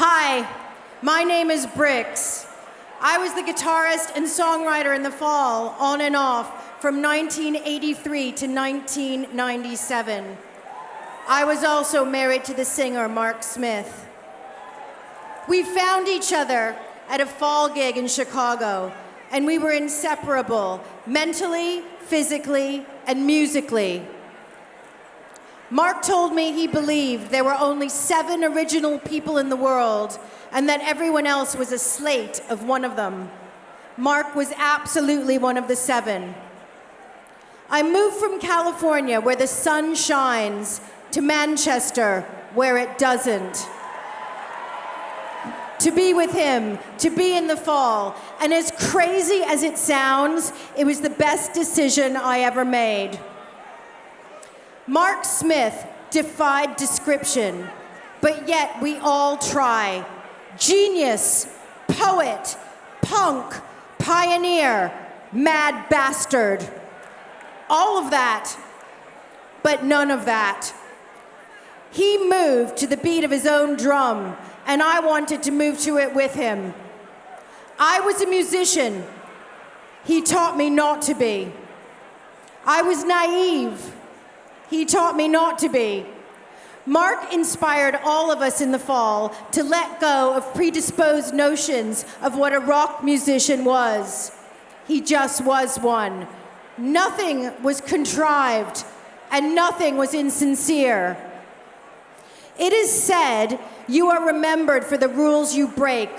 Hi, my name is Brix. I was the guitarist and songwriter in the Fall, on and off, from 1983 to 1997. I was also married to the singer Mark Smith. We found each other at a Fall gig in Chicago, and we were inseparable, mentally, physically, and musically. Mark told me he believed there were only 7 original people in the world and that everyone else was a slate of one of them. Mark was absolutely one of the 7. I moved from California, where the sun shines, to Manchester, where it doesn't. To be with him, to be in the Fall, and as crazy as it sounds, it was the best decision I ever made. Mark Smith defied description, but yet we all try. Genius, poet, punk, pioneer, mad bastard. All of that, but none of that. He moved to the beat of his own drum, and I wanted to move to it with him. I was a musician. He taught me not to be. I was naive. He taught me not to be. Mark inspired all of us in the Fall to let go of predisposed notions of what a rock musician was. He just was one. Nothing was contrived, and nothing was insincere. It is said you are remembered for the rules you break,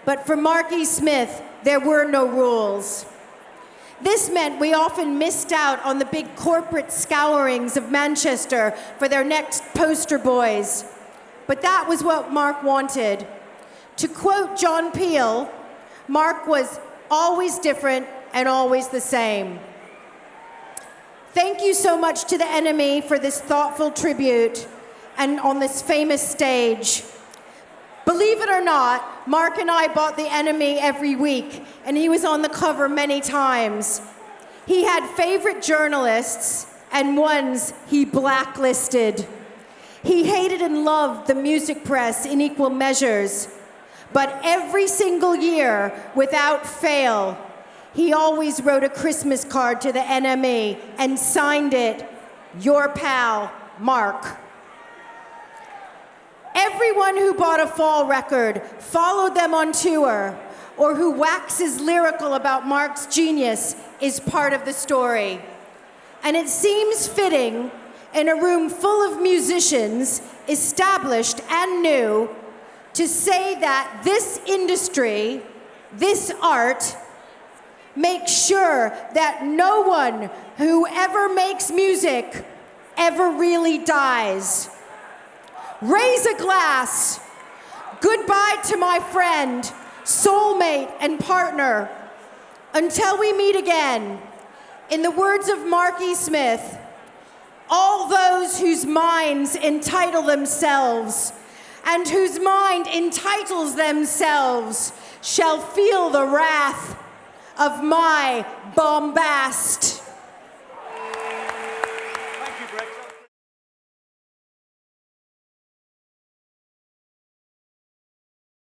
but for Marky Smith, there were no rules. This meant we often missed out on the big corporate scourings of Manchester for their next poster boys. But that was what Mark wanted. To quote John Peel, Mark was always different and always the same. Thank you so much to the NME for this thoughtful tribute and on this famous stage. Believe it or not, Mark and I bought the NME every week, and he was on the cover many times. He had favorite journalists, and ones he blacklisted. He hated and loved the music press in equal measures, but every single year, without fail, he always wrote a Christmas card to the NME and signed it, "Your pal, Mark." Everyone who bought a Fall record, followed them on tour, or who waxes lyrical about Mark's genius is part of the story. And it seems fitting, in a room full of musicians, established and new, to say that this industry, this art, makes sure that no one who ever makes music ever really dies. Raise a glass. Goodbye to my friend, soulmate, and partner. Until we meet again, in the words of Marky Smith, all those whose minds entitle themselves and whose mind entitles themselves shall feel the wrath of my bombast.